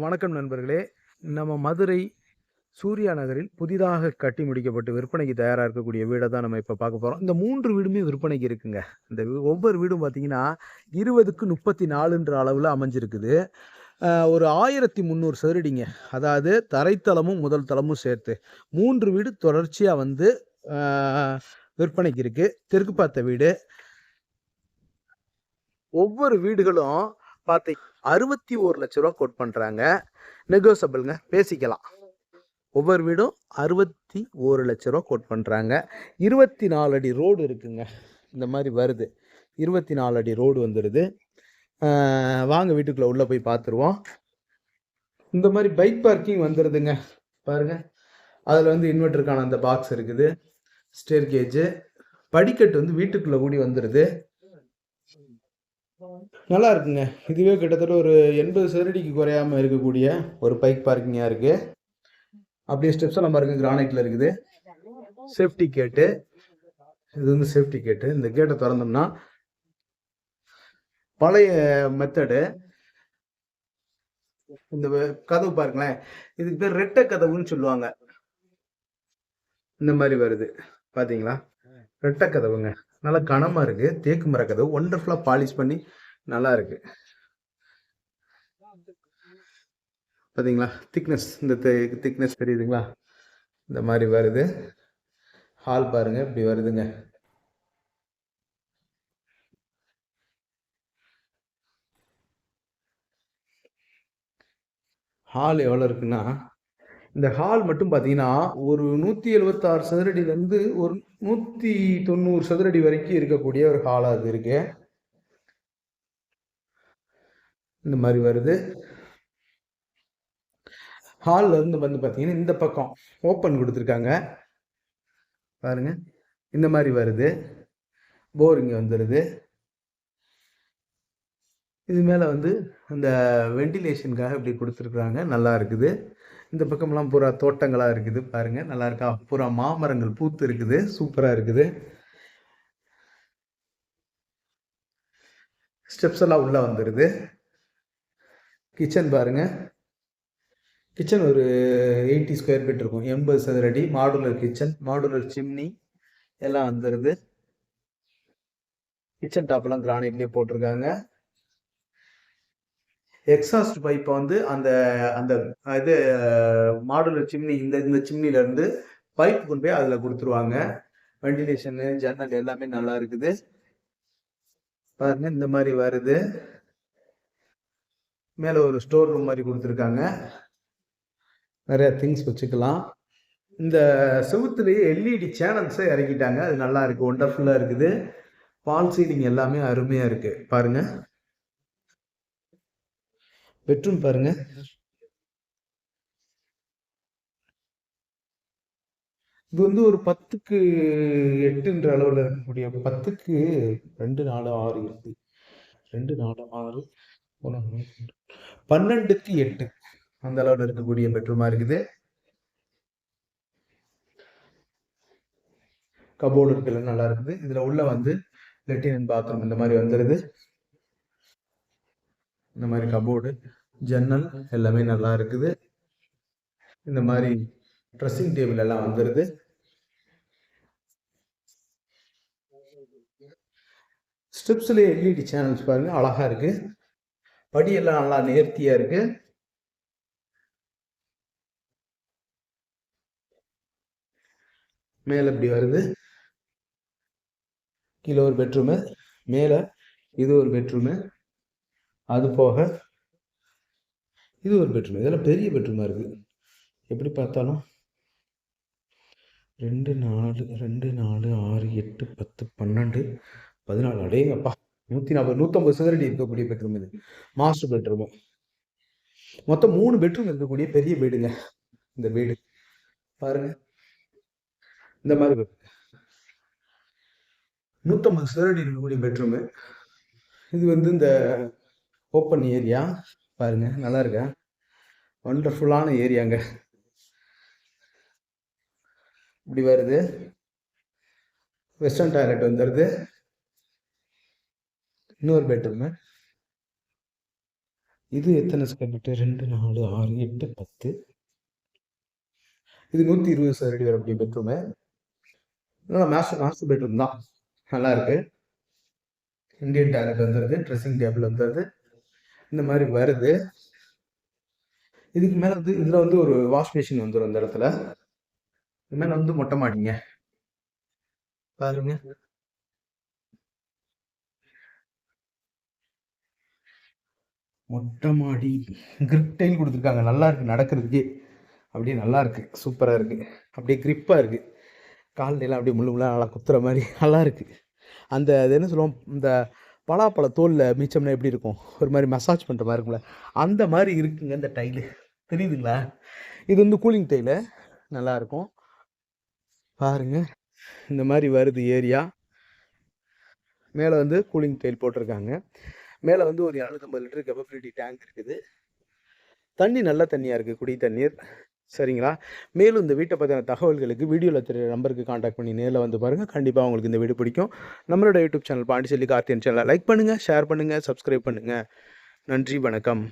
வணக்கம் நண்பர்களே. நம்ம மதுரை சூர்யா நகரில் புதிதாக கட்டி முடிக்கப்பட்டு விற்பனைக்கு தயாரா இருக்கக்கூடிய வீட தான் நம்ம இப்ப பார்க்க போறோம். இந்த 3 வீடுமே விற்பனைக்கு இருக்குங்க. ஒவ்வொரு வீடும் பார்த்தீங்கன்னா, 20க்கு 34ன்ற அளவுல அமைஞ்சிருக்குது. ஒரு 1300 சதுரடிங்க. அதாவது தரைத்தளமும், முதல் தளமும் சேர்த்து. 3 வீடு தொடர்ச்சியா வந்து அ விற்பனைக்கு இருக்கு. தெற்கு பார்த்த வீடு. ஒவ்வொரு வீடுகளும் பார்த்தீங் ரூ. 61,00,000 கோட் பண்றாங்க. நெகோஷியபிள்ங்க. பேசிக்கலாம். ஒவ்வொரு வீடும் ரூ. 61,00,000 கோட் பண்றாங்க. 24 அடி ரோடு இருக்குங்க. இந்த மாரி வருது. 24 அடி ரோடு வந்துருது. வாங்க வீட்டுக்குள்ள உள்ள போய் பார்த்துருவோம். இந்த மாரி பைக் பார்க்கிங் வந்துருதுங்க. பாருங்க. அதுல வந்து இன்வெர்ட்டருக்கான அந்த பாக்ஸ் இருக்குது. Staircase. படிக்கட்டு வந்து வீட்டுக்குள்ள கூடி வந்துருது. நல்லா இருக்குங்க. இதுவே கிட்டத்தட்ட ஒரு 80 சதுரடிக்கு குறையாம இருக்கக்கூடிய ஒரு பைக் பார்க்கிங்கா இருக்கு. அப்படியே ஸ்டெப்ஸ் எல்லாம் பாருங்க, கிரானைட்ல இருக்குது. சேஃப்டி கேட்டு. இது வந்து சேஃப்டி கேட்டு. இந்த கேட்டை திறந்தோம்னா பழைய மெத்தடு. இந்த கதவு பாருங்களேன். இதுக்கு பேர் ரெட்டை கதவுன்னு சொல்லுவாங்க. இந்த மாதிரி வருது. பாத்தீங்களா? ரெட்டை கதவுங்க. நல்லா கனமா இருக்கு. தேக்கு மர கதவு. ஒண்டர்ஃபுல்லா பாலிஷ் பண்ணி நல்லா இருக்கு. பாத்தீங்களா? திக்னஸ். இந்த திக்னஸ் தெரியுதுங்களா? இந்த மாதிரி வருது. ஹால் பாருங்க, இப்படி வருதுங்க. ஹால் எவ்வளவு இருக்குன்னா, இந்த ஹால் மட்டும் பார்த்தீங்கன்னா ஒரு 176 சதுரடியிலேருந்து ஒரு 190 சதுரடி வரைக்கும் இருக்கக்கூடிய ஒரு ஹாலாக அது இருக்கு. இந்த மாதிரி வருது. ஹாலில் இருந்து வந்து பார்த்தீங்கன்னா இந்த பக்கம் ஓப்பன் கொடுத்துருக்காங்க பாருங்க. இந்த மாதிரி வருது. போரிங்க வந்துடுது. இது மேலே வந்து அந்த வெண்டிலேஷனுக்காக இப்படி கொடுத்துருக்குறாங்க. நல்லா இருக்குது. இந்த பக்கம்லாம் பூரா தோட்டங்களாக இருக்குது பாருங்க. நல்லா இருக்கா? பூரா மாமரங்கள் பூத்து இருக்குது. சூப்பராக இருக்குது. ஸ்டெப்ஸ் எல்லாம் உள்ள வந்துடுது. கிச்சன் பாருங்க. கிச்சன் ஒரு 80 ஸ்கொயர் ஃபீட் இருக்கும். 80 சதுரடி. மாடுலர் கிச்சன், மாடுலர் சிம்னி எல்லாம் வந்துடுது. கிச்சன் டாப்லாம் கிரானைட்லேயே போட்டிருக்காங்க. எக்ஸாஸ்ட் பைப்பை வந்து அந்த அந்த இது மாடுலர் சிம்னி, இந்த சிம்னில இருந்து பைப் கொண்டு போய் அதில் கொடுத்துருவாங்க. வெண்டிலேஷனு, ஜன்னல் எல்லாமே நல்லா இருக்குது பாருங்க. இந்த மாதிரி வருது. மேலே ஒரு ஸ்டோர் ரூம் மாதிரி கொடுத்துருக்காங்க. நிறைய திங்ஸ் வச்சுக்கலாம். இந்த செவுத்துலேயே எல்இடி சேனல்ஸை இறக்கிட்டாங்க. அது நல்லா இருக்கு. ஒண்டர்ஃபுல்லாக இருக்குது. பால் சீலிங் எல்லாமே அருமையா இருக்கு பாருங்க. பெட்ரூம் பாருங்க. இது வந்து ஒரு 10க்கு 8ன்ற அளவுல இருக்கக்கூடிய 10க்கு 2 4 6 8 2 4 6 12க்கு 8 அந்த அளவுல இருக்கக்கூடிய பெட்ரூமா இருக்குது. கபோர்டு இருக்குல்ல, நல்லா இருக்குது. இதுல உள்ள வந்து லெட்டின் அண்ட் பாத்ரூம் இந்த மாதிரி வந்துருது. இந்த மாதிரி கபோர்டு, ஜன்னல் எல்லாமே நல்லா இருக்குது. இந்த மாதிரி ட்ரெஸ்ஸிங் டேபிள் எல்லாம் வந்துருது. ஸ்டெப்ஸ்லேயே எல்இடி சேனல்ஸ் பாருங்க, அழகா இருக்கு. படியெல்லாம் நல்லா நேர்த்தியா இருக்கு. மேல இப்படி வருது. கீழே ஒரு பெட்ரூமு, மேல இது ஒரு பெட்ரூமு, அது போக இது ஒரு பெட்ரூம். இதெல்லாம் பெரிய பெட்ரூமா இருக்கு. எப்படி பார்த்தாலும் 2 4 2 4 6 8 10 12 14 அடேங்கப்பா 140 150 சதுரடி இருக்கக்கூடிய பெட்ரூம் இது. Master bedroom. மொத்தம் 3 பெட்ரூம் இருக்கக்கூடிய பெரிய வீடுங்க இந்த வீடு பாருங்க. இந்த மாதிரி 150 சதுரடி இருக்கக்கூடிய பெட்ரூமு. இது வந்து இந்த ஓப்பன் ஏரியா பாருங்க, நல்லா இருக்கா? ஒண்டர்ஃபுல்லான ஏரியாங்க. இப்படி வருது. வெஸ்டர்ன் டாய்லெட் வந்துடுது. இன்னொரு பெட்ரூமு. இது எத்தனை ஸ்கொயர் ஃபீட்டு? 2, 4, 6, 8, 10. இது 120 சதுர அடி வரக்கூடிய பெட்ரூமு. நல்லா மாஸ்டர் பெட்ரூம் தான். நல்லா இருக்கு. இந்தியன் டாய்லெட் வந்துடுது, ட்ரெஸ்ஸிங் டேபிள் வந்துடுது, இந்த மாதிரி வருது. இதுக்கு மேலே வந்து இதில் வந்து ஒரு வாஷ் மிஷின் வந்துடும் இந்த இடத்துல. இது மேலே வந்து மொட்டை மாடிங்க பாருங்க. மொட்டை மாடி கிரிப் டைல் கொடுத்துருக்காங்க. நல்லா இருக்கு நடக்கிறதுக்கே. அப்படியே நல்லா இருக்கு, சூப்பராக இருக்கு. அப்படியே கிரிப்பாக இருக்கு. கால்நிலாம் அப்படியே முள்ளுலாம் நல்லா குத்துற மாதிரி நல்லா இருக்கு. அந்த அது என்ன சொல்லுவோம், இந்த பலாப்பழ தோலில் மிச்சம்னா எப்படி இருக்கும், ஒரு மாதிரி மசாஜ் பண்ணுற மாதிரி இருக்கும்ல, அந்த மாதிரி இருக்குங்க இந்த டைலு. தெரியுதுங்களா? இது வந்து கூலிங் டைலு, நல்லாயிருக்கும் பாருங்க. இந்த மாதிரி வருது ஏரியா. மேலே வந்து கூலிங் டைல் போட்டிருக்காங்க. மேலே வந்து ஒரு 250 லிட்டர் கெப்பாசிட்டி டேங்க் இருக்குது. தண்ணி நல்ல தண்ணியாக இருக்குது, குடி தண்ணீர். சரிங்களா? மேலும் இந்த வீட்டை பற்றின தகவல்களுக்கு வீடியோவில் தெரிய நம்பருக்கு காண்டாக்ட் பண்ணி நேரில் வந்து பாருங்கள். கண்டிப்பாக உங்களுக்கு இந்த வீடியோ பிடிக்கும். நம்மளோட யூடியூப் சேனல் பாண்டிச்செல்வி கார்த்தியன் சேனலை லைக் பண்ணுங்கள், ஷேர் பண்ணுங்கள், சப்ஸ்கிரைப் பண்ணுங்கள். நன்றி, வணக்கம்.